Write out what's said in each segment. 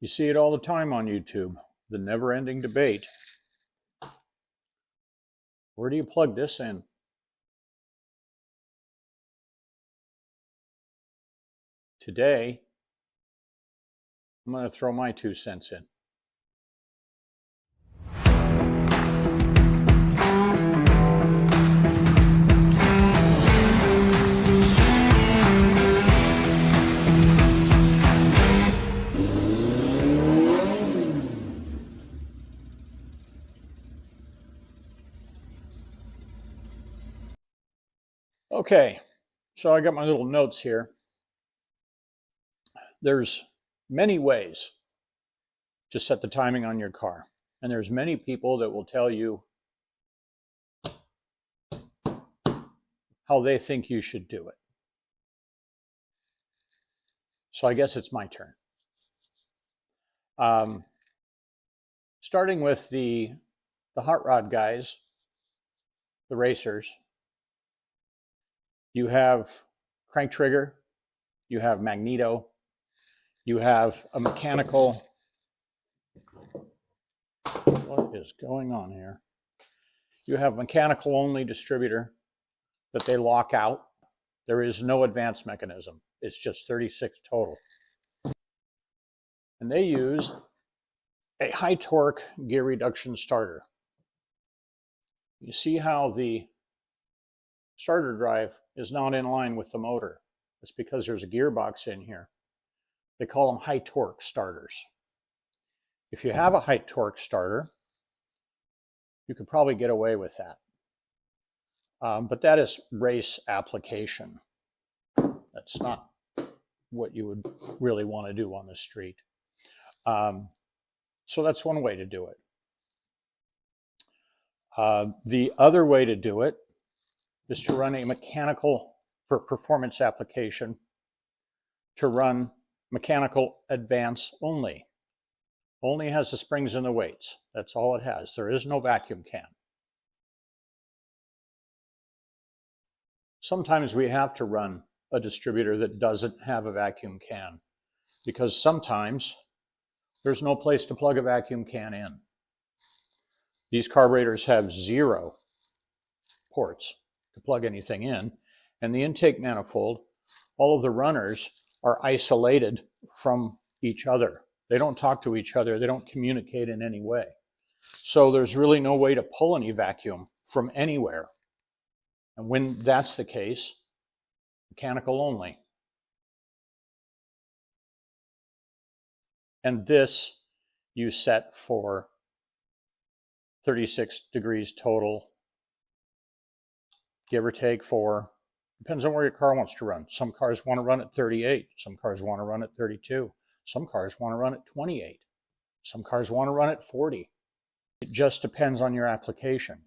You see it all the time on YouTube, the never-ending debate. Where do you plug this in? Today, I'm going to throw my 2 cents in. Okay, so I got my little notes here. There's many ways to set the timing on your car, and there's many people that will tell you how they think you should do it. So I guess it's my turn. Starting with the hot rod guys, the racers, you have crank trigger, you have magneto, you have a mechanical. What is going on here? You have mechanical only distributor that they lock out. There is no advanced mechanism. It's just 36 total. And they use a high torque gear reduction starter. You see how the starter drive is not in line with the motor. It's because there's a gearbox in here. They call them high torque starters. If you have a high torque starter, you could probably get away with that. But that is race application. That's not what you would really want to do on the street. So that's one way to do it. The other way to do it is to run a mechanical, for performance application, to run mechanical advance only. Only has the springs and the weights. That's all it has. There is no vacuum can. Sometimes we have to run a distributor that doesn't have a vacuum can because sometimes there's no place to plug a vacuum can in. These carburetors have 0 ports to plug anything in, and the intake manifold, all of the runners are isolated from each other. They don't talk to each other. They don't communicate in any way. So there's really no way to pull any vacuum from anywhere. And when that's the case, mechanical only. And this you set for 36 degrees total, give or take 4. Depends on where your car wants to run. Some cars want to run at 38. Some cars want to run at 32. Some cars want to run at 28. Some cars want to run at 40. It just depends on your application.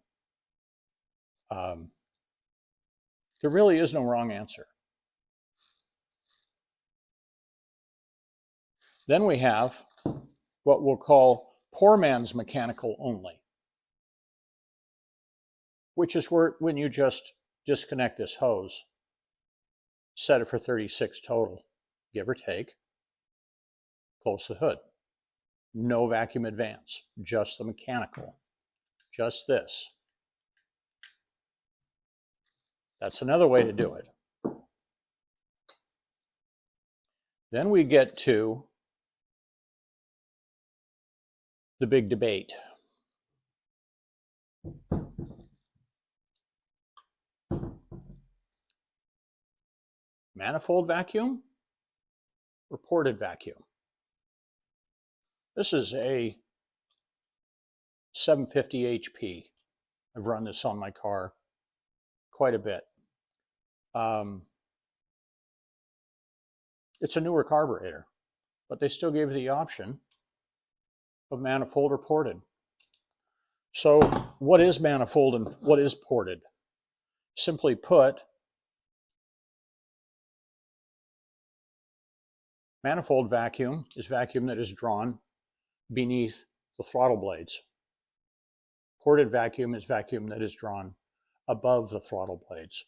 There really is no wrong answer. Then we have what we'll call poor man's mechanical only, which is when you just disconnect this hose, set it for 36 total, give or take, close the hood. No vacuum advance, just the mechanical, just this. That's another way to do it. Then we get to the big debate. Manifold vacuum or ported vacuum? This is a 750 HP. I've run this on my car quite a bit. It's a newer carburetor, but they still gave the option of manifold or ported. So what is manifold and what is ported? Simply put, manifold vacuum is vacuum that is drawn beneath the throttle blades. Ported vacuum is vacuum that is drawn above the throttle blades.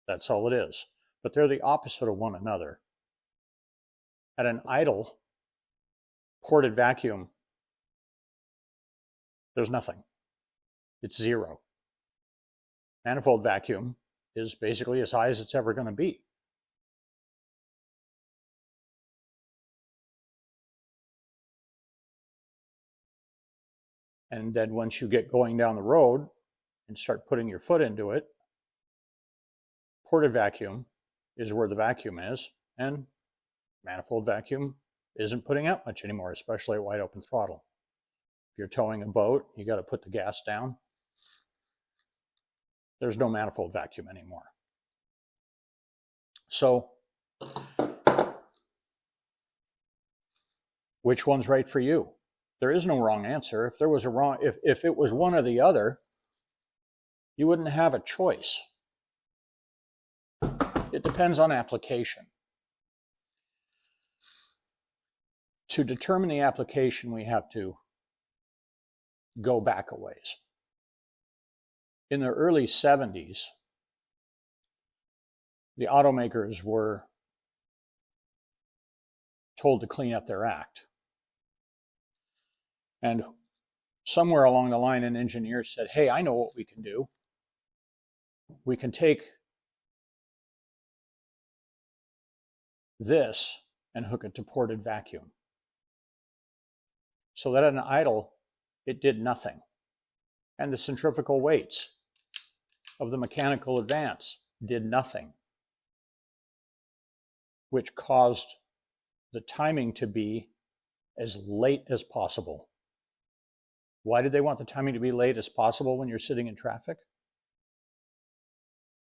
That's all it is. But they're the opposite of one another. At an idle Ported vacuum, there's nothing. It's zero. Manifold vacuum is basically as high as it's ever going to be. And then once you get going down the road and start putting your foot into it, ported vacuum is where the vacuum is, and manifold vacuum isn't putting out much anymore, especially at wide open throttle. If you're towing a boat, you got to put the gas down. There's no manifold vacuum anymore. So, which one's right for you? There is no wrong answer. If there was a wrong, if it was one or the other, you wouldn't have a choice. It depends on application. To determine the application, we have to go back a ways. In the early 70s, the automakers were told to clean up their act. And somewhere along the line, an engineer said, hey, I know what we can do. We can take this and hook it to ported vacuum. So that at an idle, it did nothing. And the centrifugal weights of the mechanical advance did nothing, which caused the timing to be as late as possible. Why did they want the timing to be late as possible when you're sitting in traffic?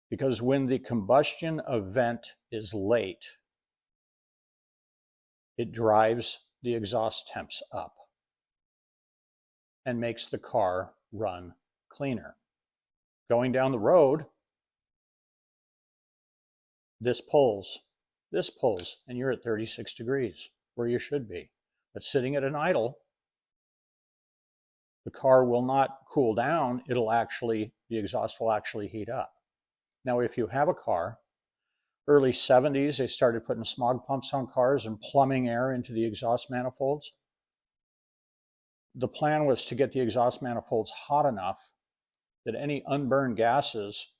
Because when the combustion event is late, it drives the exhaust temps up and makes the car run cleaner. Going down the road, this pulls, and you're at 36 degrees, where you should be. But sitting at an idle, the car will not cool down, the exhaust will actually heat up. Now, if you have a car, early 70s, they started putting smog pumps on cars and plumbing air into the exhaust manifolds. The plan was to get the exhaust manifolds hot enough that any unburned gases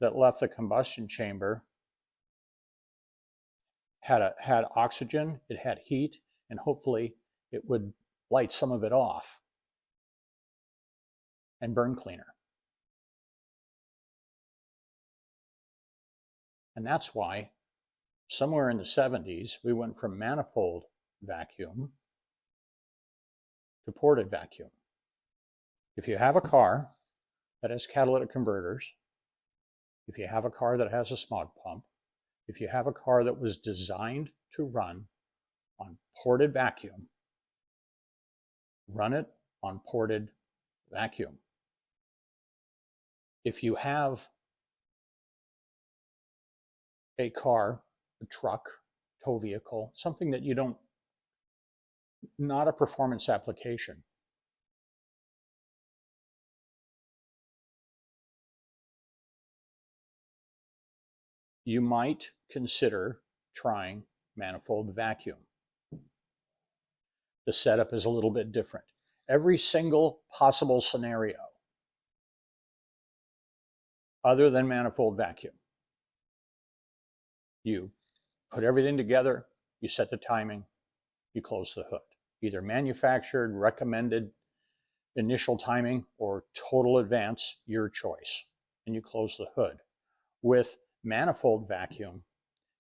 that left the combustion chamber had oxygen, it had heat, and hopefully it would light some of it off and burn cleaner. And that's why somewhere in the 70s, we went from manifold vacuum to ported vacuum. If you have a car that has catalytic converters, if you have a car that has a smog pump, if you have a car that was designed to run on ported vacuum, run it on ported vacuum. If you have a car, a truck, tow vehicle, something that you don't, not a performance application, you might consider trying manifold vacuum. The setup is a little bit different. Every single possible scenario other than manifold vacuum, you put everything together, you set the timing, you close the hood. Either manufactured, recommended initial timing, or total advance, your choice, and you close the hood. With manifold vacuum,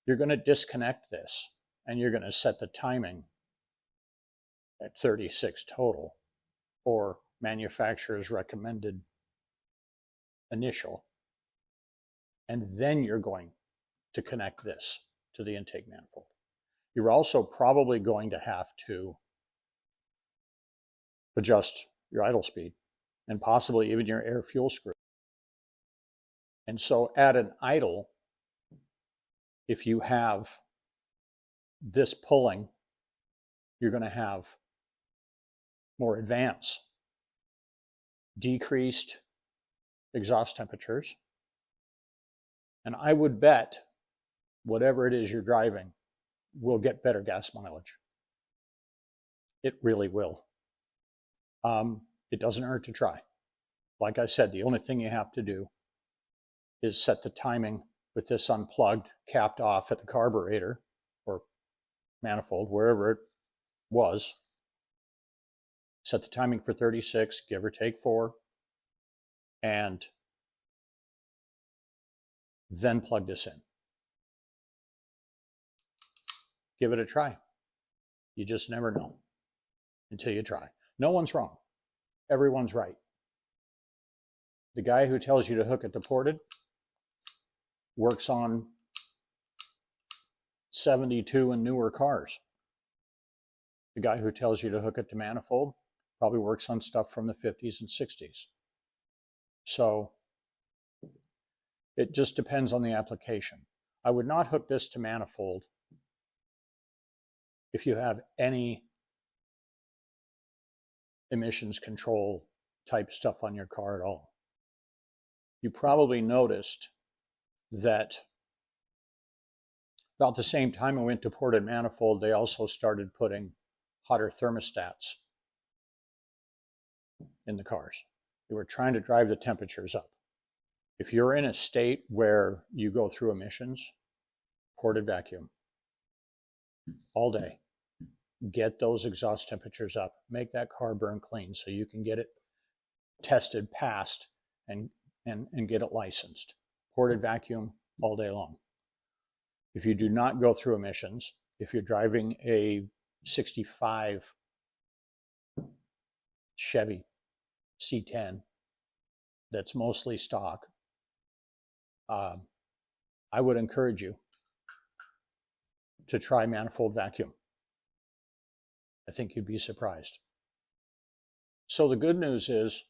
you're going to disconnect this and you're going to set the timing at 36 total, or manufacturer's recommended initial, and then you're going to connect this to the intake manifold. You're also probably going to have to adjust your idle speed and possibly even your air fuel screw. And so at an idle, if you have this pulling, you're going to have more advance, decreased exhaust temperatures, and I would bet whatever it is you're driving will get better gas mileage. It really will. It doesn't hurt to try. Like I said, the only thing you have to do is set the timing with this unplugged, capped off at the carburetor or manifold, wherever it was. Set the timing for 36, give or take 4, and then plug this in. Give it a try. You just never know until you try. No one's wrong. Everyone's right. The guy who tells you to hook it to ported works on 72 and newer cars. The guy who tells you to hook it to manifold probably works on stuff from the 50s and 60s. So it just depends on the application. I would not hook this to manifold if you have any emissions control type stuff on your car at all. You probably noticed that about the same time I went to ported manifold, they also started putting hotter thermostats in the cars. They were trying to drive the temperatures up. If you're in a state where you go through emissions, ported vacuum all day. Get those exhaust temperatures up. Make that car burn clean so you can get it tested, passed, and get it licensed. Ported vacuum all day long. If you do not go through emissions, if you're driving a 65 Chevy C10 that's mostly stock, I would encourage you to try manifold vacuum. I think you'd be surprised. So the good news is,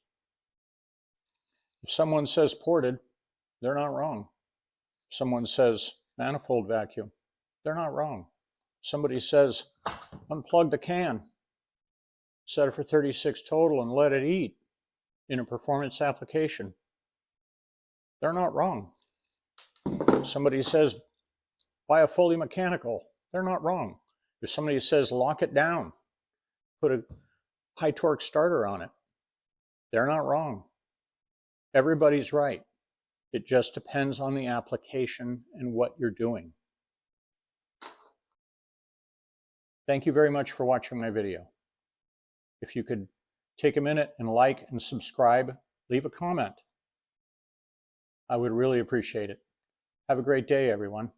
if someone says ported, they're not wrong. If someone says manifold vacuum, they're not wrong. Somebody says unplug the can, set it for 36 total and let it eat in a performance application, they're not wrong. Somebody says buy a fully mechanical, they're not wrong. If somebody says lock it down, put a high torque starter on it, they're not wrong. Everybody's right. It just depends on the application and what you're doing. Thank you very much for watching my video. If you could take a minute and like and subscribe, leave a comment. I would really appreciate it. Have a great day, everyone.